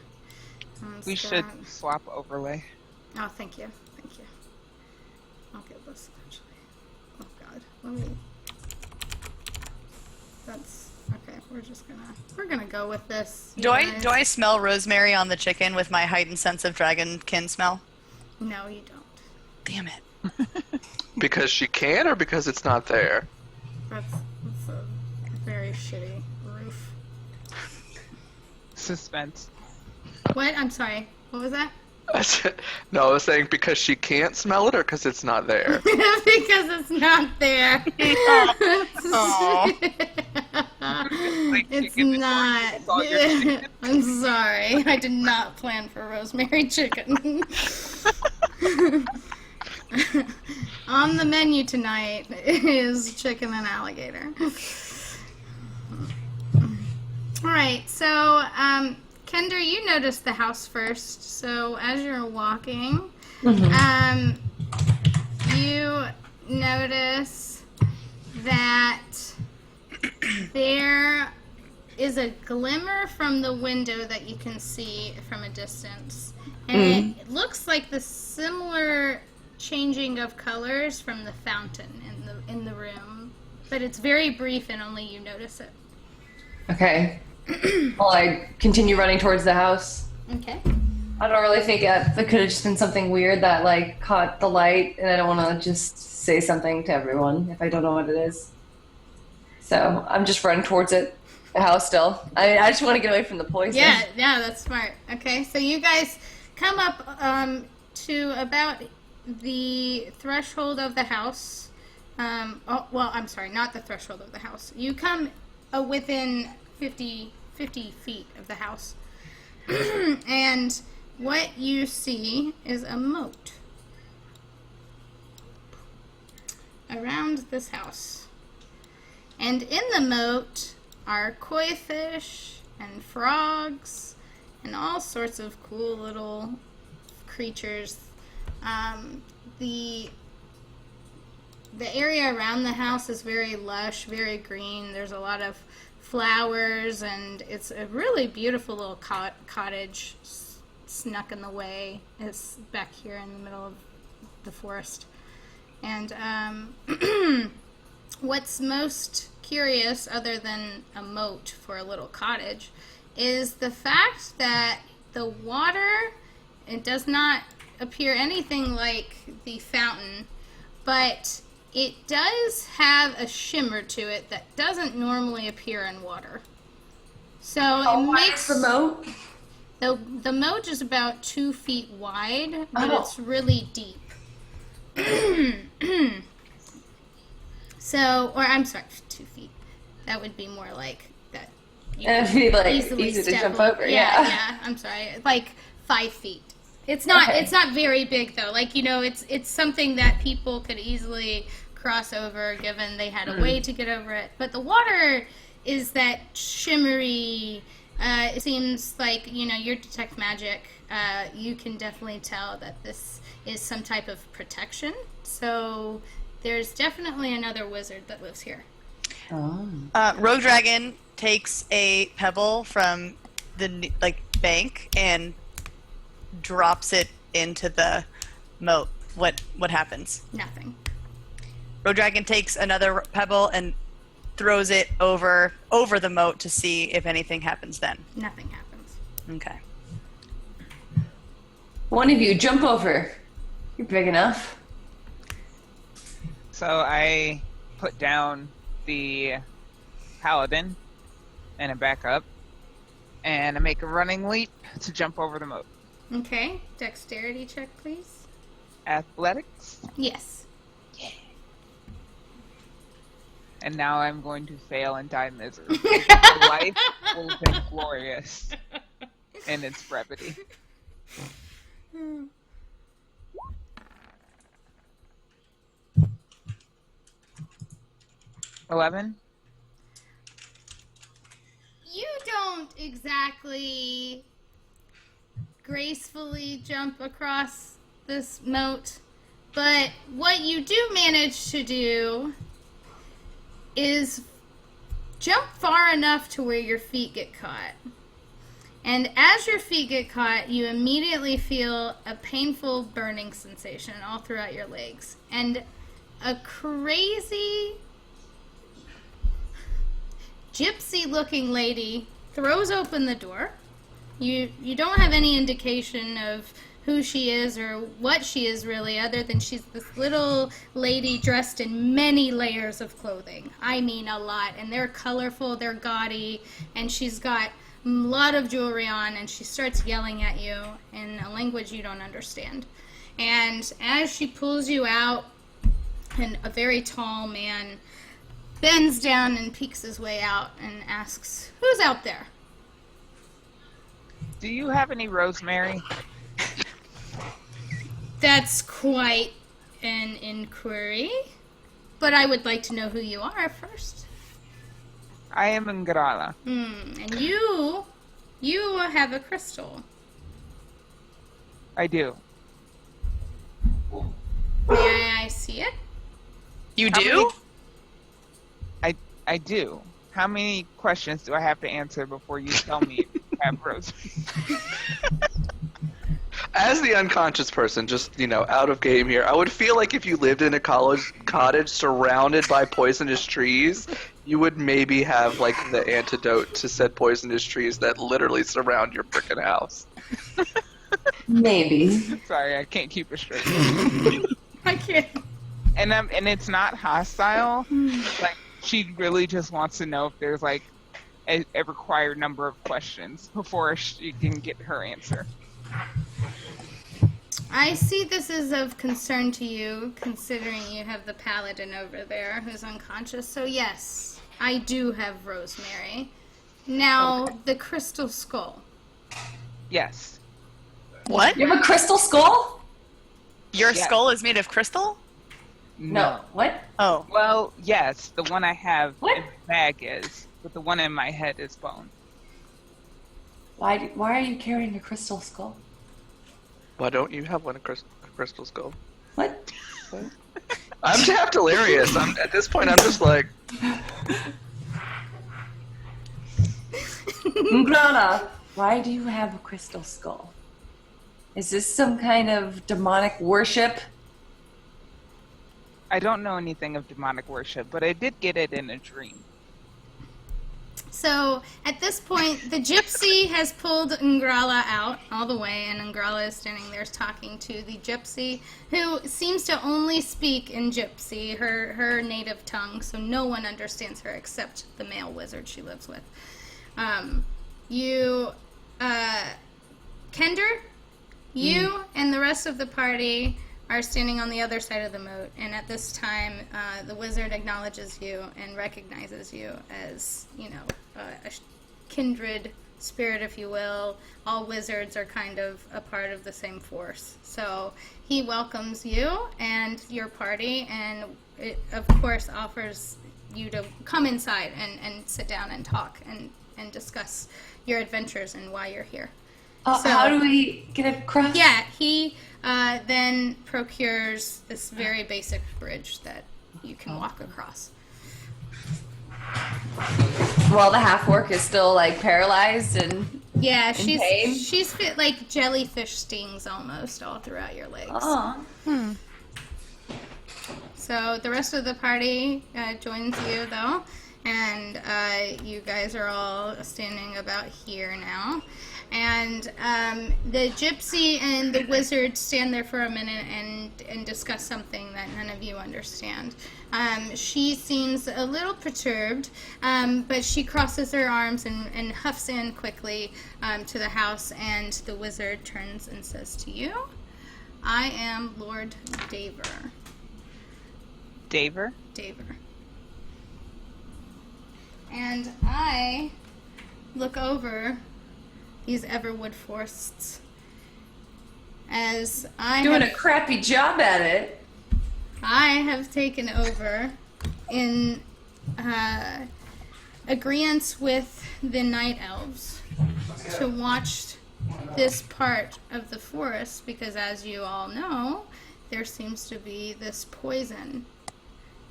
We should swap overlay. Oh, thank you. Thank you. I'll get this eventually. Oh, God. Let me... That's... Okay, we're gonna go with this. Do I smell rosemary on the chicken with my heightened sense of dragonkin smell? No, you don't. Damn it. Because she can, or because it's not there? That's a very shitty roof. Suspense. What? I'm sorry. What was that? No, I was saying because she can't smell it, or because it's not there. Because it's not there. Aw. It's not. I'm sorry. I did not plan for rosemary chicken. On the menu tonight is chicken and alligator. All right, so Kender, you noticed the house first. So as you're walking, you notice that there is a glimmer from the window that you can see from a distance, and it looks like the similar changing of colors from the fountain in the room, but it's very brief and only you notice it. Okay. Well, I continue running towards the house. Okay. I don't really think it could have just been something weird that caught the light, and I don't want to just say something to everyone if I don't know what it is. So I'm just running towards the house still. I just want to get away from the poison. Yeah, that's smart. Okay, so you guys come up to about the threshold of the house. I'm sorry, not the threshold of the house. You come within 50 feet of the house. And what you see is a moat around this house. And in the moat are koi fish and frogs and all sorts of cool little creatures. The area around the house is very lush, very green. There's a lot of flowers, and it's a really beautiful little cottage snuck in the way. It's back here in the middle of the forest. And what's most curious, other than a moat for a little cottage, is the fact that the water, it does not appear anything like the fountain, but it does have a shimmer to it that doesn't normally appear in water. So it makes the moat. The moat is about 2 feet wide, but it's really deep. So, or I'm sorry, 2 feet. That would be more like that. It'd be like Easily easy to step jump over. Yeah, Yeah. yeah. I'm sorry, like 5 feet. It's not. Okay. It's not very big though. Like it's something that people could easily cross over, given they had a way to get over it. But the water is that shimmery. It seems like your detect magic. You can definitely tell that this is some type of protection. So there's definitely another wizard that lives here. Rogue Dragon takes a pebble from the bank and drops it into the moat. What happens? Nothing. Rogue Dragon takes another pebble and throws it over the moat to see if anything happens then. Nothing happens. Okay. One of you jump over. You're big enough. So I put down the paladin and I back up and I make a running leap to jump over the moat. Okay. Dexterity check, please. Athletics. Yes. And now I'm going to fail and die miserably. My life will have been glorious in its brevity. 11. You don't exactly gracefully jump across this moat, but what you do manage to do is jump far enough to where your feet get caught. And as your feet get caught, you immediately feel a painful burning sensation all throughout your legs. And a crazy gypsy-looking lady throws open the door. You don't have any indication of who she is or what she is really, other than she's this little lady dressed in many layers of clothing. I mean a lot. And they're colorful, they're gaudy, and she's got a lot of jewelry on, and she starts yelling at you in a language you don't understand. And as she pulls you out, and a very tall man bends down and peeks his way out and asks, "Who's out there?" Do you have any rosemary? That's quite an inquiry, but I would like to know who you are first. I am Ngrala. And you have a crystal. I do. May I see it? You How do? I do. How many questions do I have to answer before you tell me if you have rosemary? As the unconscious person, just, out of game here, I would feel like if you lived in a cottage surrounded by poisonous trees, you would maybe have, the antidote to said poisonous trees that literally surround your frickin' house. Maybe. Sorry, I can't keep it straight. I can't. And it's not hostile. She really just wants to know if there's a required number of questions before she can get her answer. I see this is of concern to you, considering you have the paladin over there who's unconscious. So yes, I do have rosemary. Now, the crystal skull. Yes. What? You have a crystal skull? Your Yeah. skull is made of crystal? No. What? Oh. Well, yes, the one I have What? in the bag is, but the one in my head is bone. Why are you carrying a crystal skull? Why don't you have a crystal skull? What? I'm half delirious. At this point, I'm just like, Ngrana, why do you have a crystal skull? Is this some kind of demonic worship? I don't know anything of demonic worship, but I did get it in a dream. So at this point, the gypsy has pulled Ngrala out all the way, and Ngrala is standing there talking to the gypsy, who seems to only speak in gypsy, her native tongue, so no one understands her except the male wizard she lives with. Kender, you and the rest of the party are standing on the other side of the moat, and at this time, the wizard acknowledges you and recognizes you as, a kindred spirit, if you will. All wizards are kind of a part of the same force. So he welcomes you and your party, and it, of course, offers you to come inside and sit down and talk and discuss your adventures and why you're here. How do we get across? Yeah, he then procures this very basic bridge that you can walk across. While the half-orc is still, like, paralyzed and Yeah, in pain? she's fit like jellyfish stings almost all throughout your legs. Oh. So the rest of the party joins you, though, and you guys are all standing about here now. And the gypsy and the wizard stand there for a minute and discuss something that none of you understand. She seems a little perturbed, but she crosses her arms and huffs in quickly to the house, and the wizard turns and says to you, "I am Lord Daver." Daver? Daver. And I look over these Everwood forests as Doing a crappy job at it. I have taken over in agreement with the night elves to watch this part of the forest, because as you all know, there seems to be this poison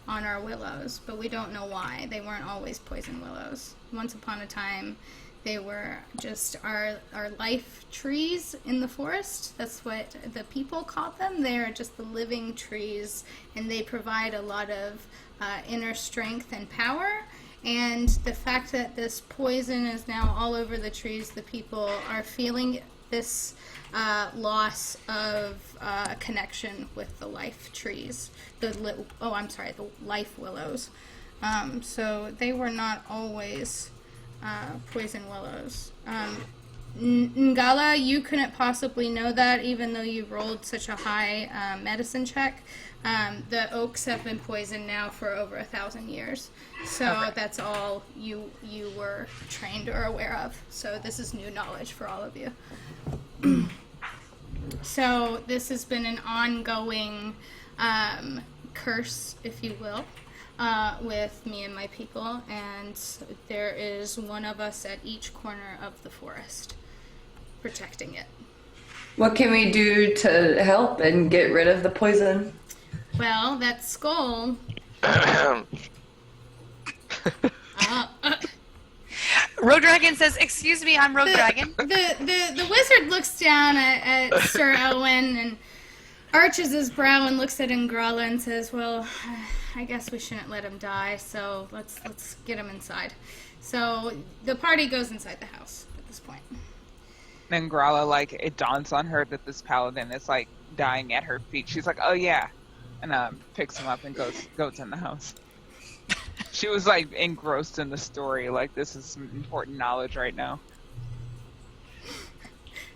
on our willows, but we don't know why. They weren't always poison willows. Once upon a time, they were just our life trees in the forest. That's what the people called them. They are just the living trees, and they provide a lot of inner strength and power. And the fact that this poison is now all over the trees, the people are feeling this loss of connection with the life trees. The life willows. So they were not always poison willows. Ngala, you couldn't possibly know that, even though you rolled such a high medicine check. The oaks have been poisoned now for over 1,000 years. So that's all you were trained or aware of. So this is new knowledge for all of you. So this has been an ongoing curse, if you will, with me and my people, and there is one of us at each corner of the forest protecting it. What can we do to help and get rid of the poison? Well, that skull... Rogue Dragon says, "Excuse me, I'm Rogue Dragon." The wizard looks down at Sir Elwyn and arches his brow and looks at Ingrala and says, "Well, I guess we shouldn't let him die, so let's get him inside." So the party goes inside the house at this point. And Grala, it dawns on her that this paladin is, dying at her feet. She's like, "Oh, yeah." And picks him up and goes in the house. She was, engrossed in the story. This is some important knowledge right now.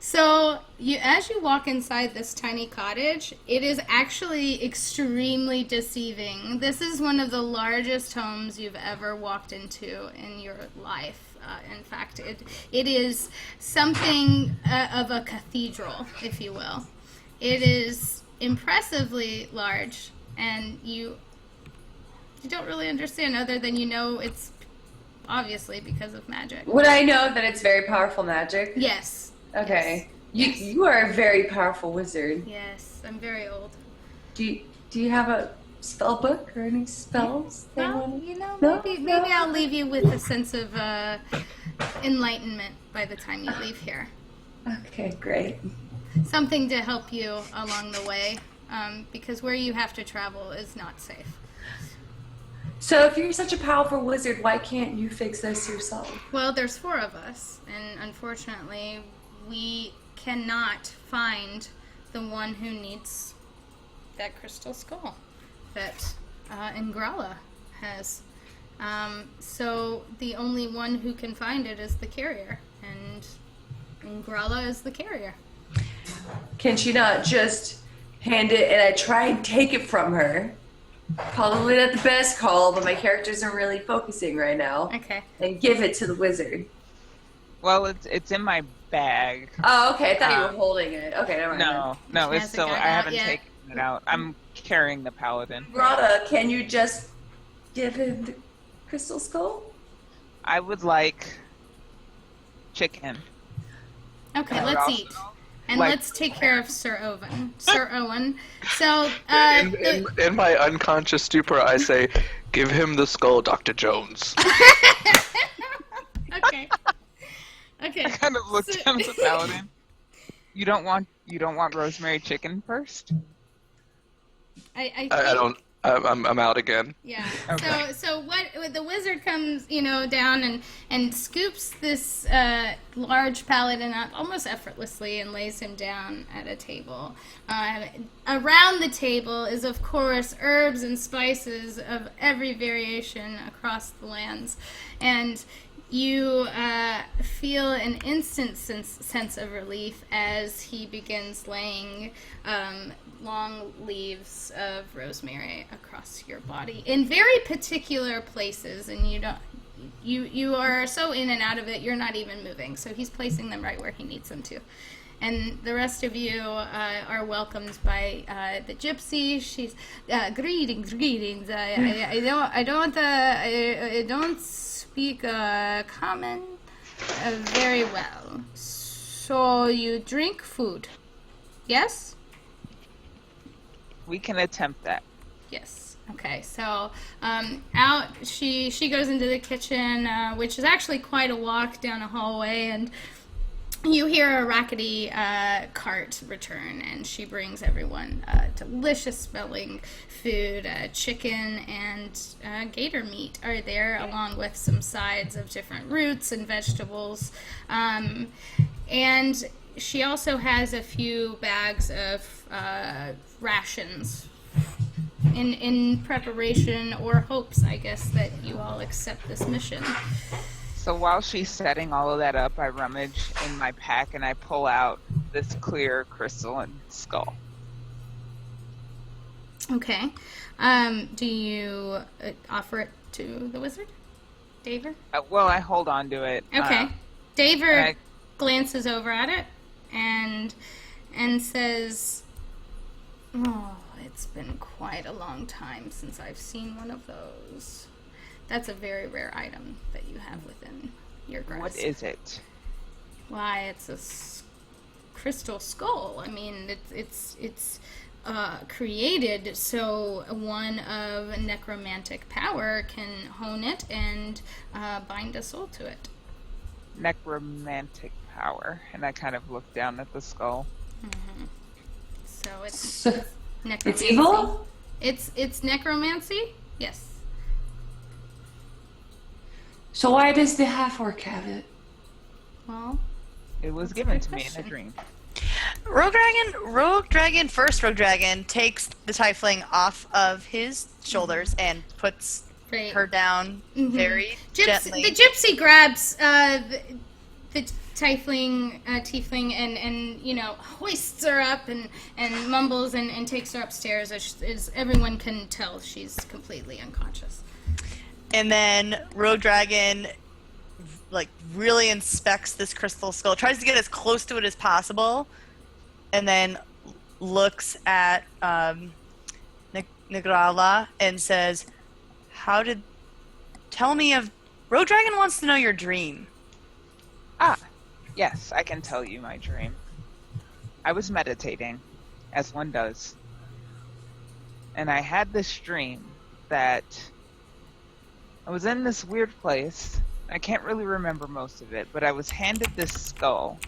So, as you walk inside this tiny cottage, it is actually extremely deceiving. This is one of the largest homes you've ever walked into in your life. In fact, it is something of a cathedral, if you will. It is impressively large, and you don't really understand, other than it's obviously because of magic. Would I know that it's very powerful magic? Yes. Okay. Yes. You are a very powerful wizard. Yes, I'm very old. Do you have a spell book or any spells? Well, No? maybe I'll leave you with a sense of enlightenment by the time you leave here. Okay, great. Something to help you along the way, because where you have to travel is not safe. So if you're such a powerful wizard, why can't you fix this yourself? Well, there's 4 of us, and unfortunately, we cannot find the one who needs that crystal skull that Ingrala has. So the only one who can find it is the carrier, and Ingrala is the carrier. Can she not just hand it, and I try and take it from her. Probably not the best call, but my characters are really focusing right now. Okay. And give it to the wizard. Well, it's in my bag. Oh, okay. I thought you were holding it. Okay, never mind. No, She it's hasn't still. got I it out haven't yet. taken it out. I'm carrying the paladin. Rada, can you just give him the crystal skull? I would like chicken. Okay, I would let's also eat. And like- let's take care of Sir Owen. Sir Owen. So, In my unconscious stupor, I say, "Give him the skull, Dr. Jones." okay. Okay. I kind of looked So- down at the paladin. You don't want rosemary chicken first? I I don't. I'm out again. Yeah. Okay. So what the wizard comes, down and scoops this large paladin up almost effortlessly and lays him down at a table. Around the table is of course herbs and spices of every variation across the lands, and you feel an instant sense of relief as he begins laying long leaves of rosemary across your body in very particular places, and you are so in and out of it you're not even moving. So he's placing them right where he needs them to. And the rest of you are welcomed by the gypsy. She's greetings. I don't speak common very well. So you drink food, yes? We can attempt that. Yes. Okay. So out she goes into the kitchen, which is actually quite a walk down a hallway, and you hear a rackety cart return, and she brings everyone delicious smelling food. Chicken and gator meat are there, along with some sides of different roots and vegetables. And she also has a few bags of rations in preparation or hopes, I guess, that you all accept this mission. So while she's setting all of that up, I rummage in my pack and I pull out this clear crystalline skull. Okay. Do you offer it to the wizard, Daver? Well, I hold on to it. Okay. Daver and I- glances over at it and says, "Oh, it's been quite a long time since I've seen one of those. That's a very rare item that you have within your grasp." What is it? Why, it's a crystal skull. I mean, it's created so one of necromantic power can hone it and bind a soul to it. Necromantic power. And I kind of look down at the skull. Mm-hmm. So it's So, necromancy. it's evil? It's necromancy? Yes. So why does the half-orc have it? Well, It was That's a given good to me in question. a dream. First Rogue Dragon takes the tiefling off of his shoulders and puts right. her down Mhm. very gently. The gypsy grabs the tiefling and hoists her up and mumbles and takes her upstairs as everyone can tell she's completely unconscious. And then Rogue Dragon really inspects this crystal skull, tries to get as close to it as possible, and then looks at Negrala and says, Rogue Dragon wants to know your dream. Ah, yes, I can tell you my dream. I was meditating, as one does. And I had this dream that I was in this weird place. I can't really remember most of it, but I was handed this skull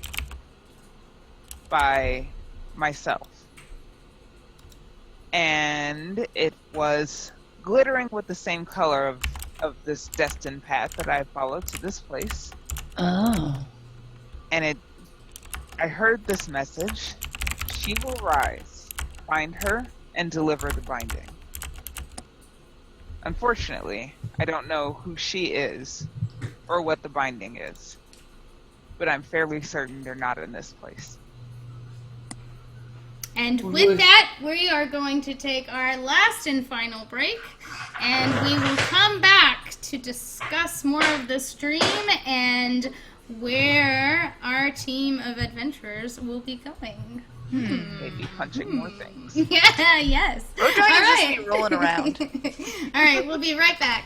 by myself. And it was glittering with the same color of this destined path that I followed to this place. Oh. And I heard this message: she will rise, find her, and deliver the binding. Unfortunately, I don't know who she is or what the binding is, but I'm fairly certain they're not in this place. And with that, we are going to take our last and final break, and we will come back to discuss more of the stream and where our team of adventurers will be going. Maybe punching more things. Yeah, yes. Road Dragon All just right. be rolling around. All right, we'll be right back.